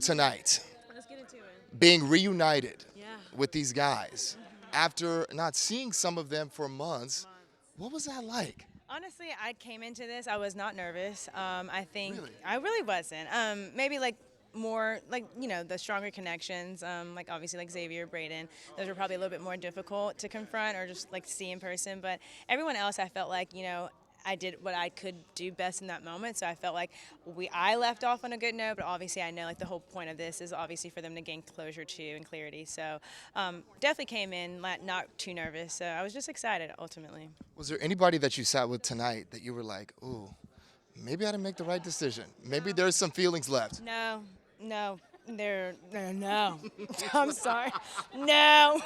tonight, Let's get into it. being reunited Yeah. with these guys after not seeing some of them for months. What was that like? Honestly, I came into this. I was not nervous. I think Really? I really wasn't. Maybe like more like the stronger connections. Like obviously like Xavier, Brayden. Those were probably a little bit more difficult to confront or just like see in person. But everyone else, I felt like I did what I could do best in that moment. So I felt like I left off on a good note, but obviously I know like the whole point of this is obviously for them to gain closure too and clarity. So definitely came in not too nervous. So I was just excited ultimately. Was there anybody that you sat with tonight that you were like, ooh, maybe I didn't make the right decision? Maybe there's some feelings left. No, no, no. I'm sorry. No,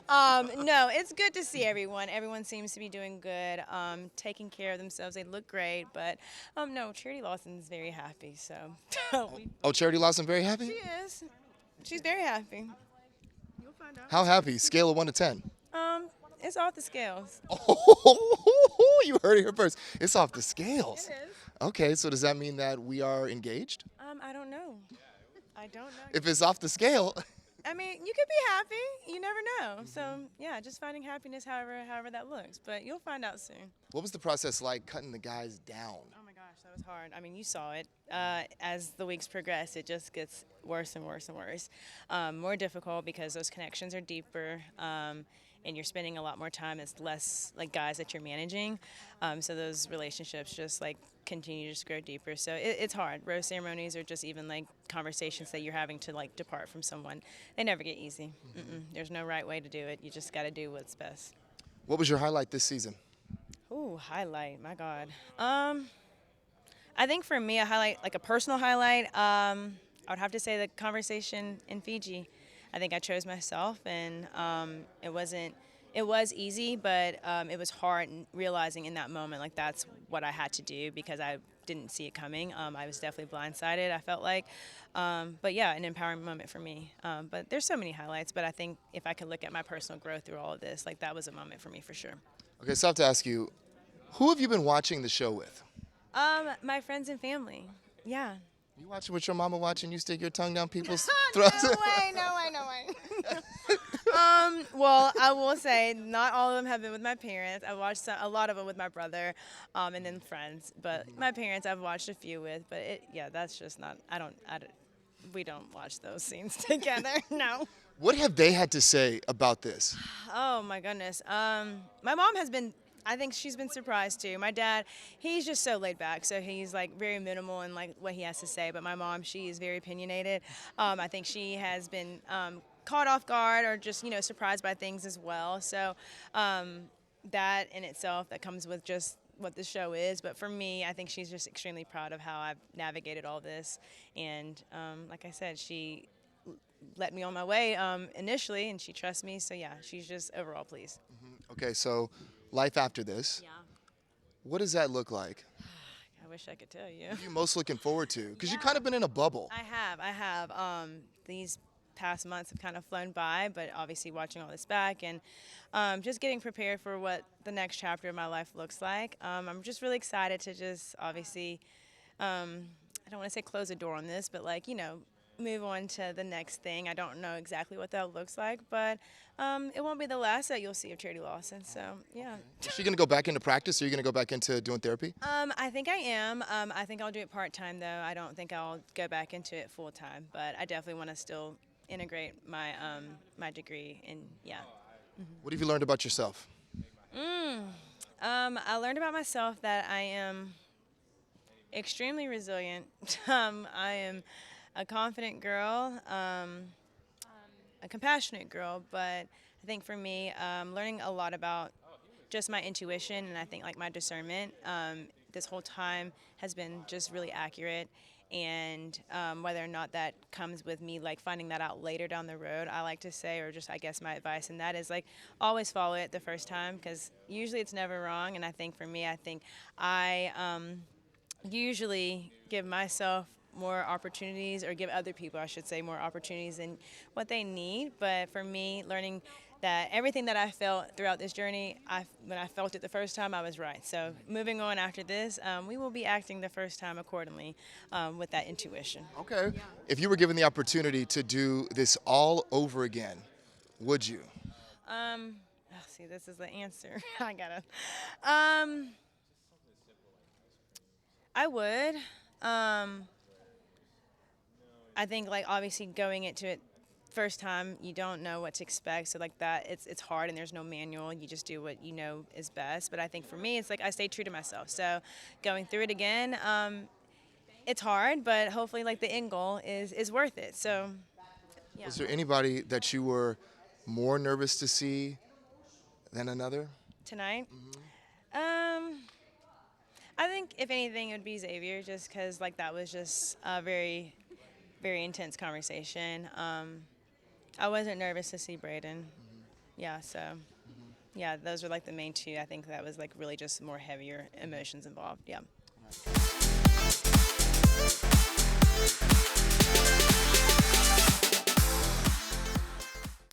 no, it's good to see everyone. Everyone seems to be doing good, taking care of themselves. They look great, but no, Charity Lawson's very happy. So Oh, Charity Lawson, very happy? she is. She's very happy. You'll find out. How happy? Scale of 1 to 10. It's off the scales. Oh, you heard it here first. It's off the scales. It is. Okay, so does that mean that we are engaged? I don't know. I don't know. If it's off the scale, I mean, you could be happy. You never know. So yeah, just finding happiness, however that looks. But you'll find out soon. what was the process like cutting the guys down? Oh my gosh, that was hard. I mean, you saw it. As the weeks progress, it just gets worse and worse and worse. More difficult because those connections are deeper. And you're spending a lot more time as less like guys that you're managing. So those relationships just like continue to just grow deeper. So it's hard. Rose ceremonies or just even like conversations that you're having to like depart from someone. They never get easy. There's no right way to do it. You just got to do what's best. What was your highlight this season? Ooh, highlight. My God. I think for me, a highlight, like a personal highlight, I would have to say the conversation in Fiji. I think I chose myself, and it wasn't. It was easy, but it was hard realizing in that moment like that's what I had to do because I didn't see it coming. I was definitely blindsided. I felt like, but yeah, an empowering moment for me. But there's so many highlights. But I think if I could look at my personal growth through all of this, like that was a moment for me for sure. Okay, so I have to ask you, who have you been watching the show with? My friends and family. Yeah. You watching with your mama watching you stick your tongue down people's No throats? way, no way, no way. Well, I will say not all of them have been with my parents. I watched a lot of them with my brother, and then friends. But my parents, I've watched a few with. But yeah, that's just not. We don't watch those scenes together. No. What have they had to say about this? Oh my goodness. My mom has been. I think she's been surprised too. My dad, he's just so laid back, so he's like very minimal in like what he has to say. But my mom, she is very opinionated. I think she has been caught off guard or just surprised by things as well. So that in itself, that comes with just what the show is. But for me, I think she's just extremely proud of how I've navigated all this. And like I said, she let me on my way initially, and she trusts me. So yeah, she's just overall pleased. Okay, so life after this, Yeah. what does that look like? I wish I could tell you. What are you most looking forward to? Because you've kind of been in a bubble. I have. These past months have kind of flown by, but obviously watching all this back and just getting prepared for what the next chapter of my life looks like. I'm just really excited to just obviously, I don't want to say close the door on this, but like, move on to the next thing. I don't know exactly what that looks like, but it won't be the last that you'll see of Charity Lawson. So, yeah. Is she going to go back into practice, or are you going to go back into doing therapy? I think I am. I think I'll do it part-time, though. I don't think I'll go back into it full-time, but I definitely want to still integrate my my degree, and yeah. What have you learned about yourself? I learned about myself that I am extremely resilient. I am a confident girl, a compassionate girl, but I think for me, learning a lot about just my intuition and I think like my discernment this whole time has been just really accurate. And whether or not that comes with me like finding that out later down the road, I like to say, or just I guess my advice, and that is like always follow it the first time because usually it's never wrong. And I think for me, I think I usually give myself more opportunities, or give other people, I should say, more opportunities than what they need. But for me, learning that everything that I felt throughout this journey, when I felt it the first time, I was right. So moving on after this, we will be acting the first time accordingly with that intuition. Okay. If you were given the opportunity to do this all over again, would you? See, this is the answer. I gotta. I would. I think, like, obviously going into it first time, you don't know what to expect, so like that, it's hard, and there's no manual. You just do what you know is best. But I think for me, it's like I stay true to myself. So going through it again, it's hard, but hopefully, like, the end goal is worth it. So yeah. Was there anybody that you were more nervous to see than another? Tonight, I think if anything, it would be Xavier, just because like that was just a very, very intense conversation. I wasn't nervous to see Brayden. Yeah, so yeah, those were like the main two. I think that was like really just more heavier emotions involved. Yeah.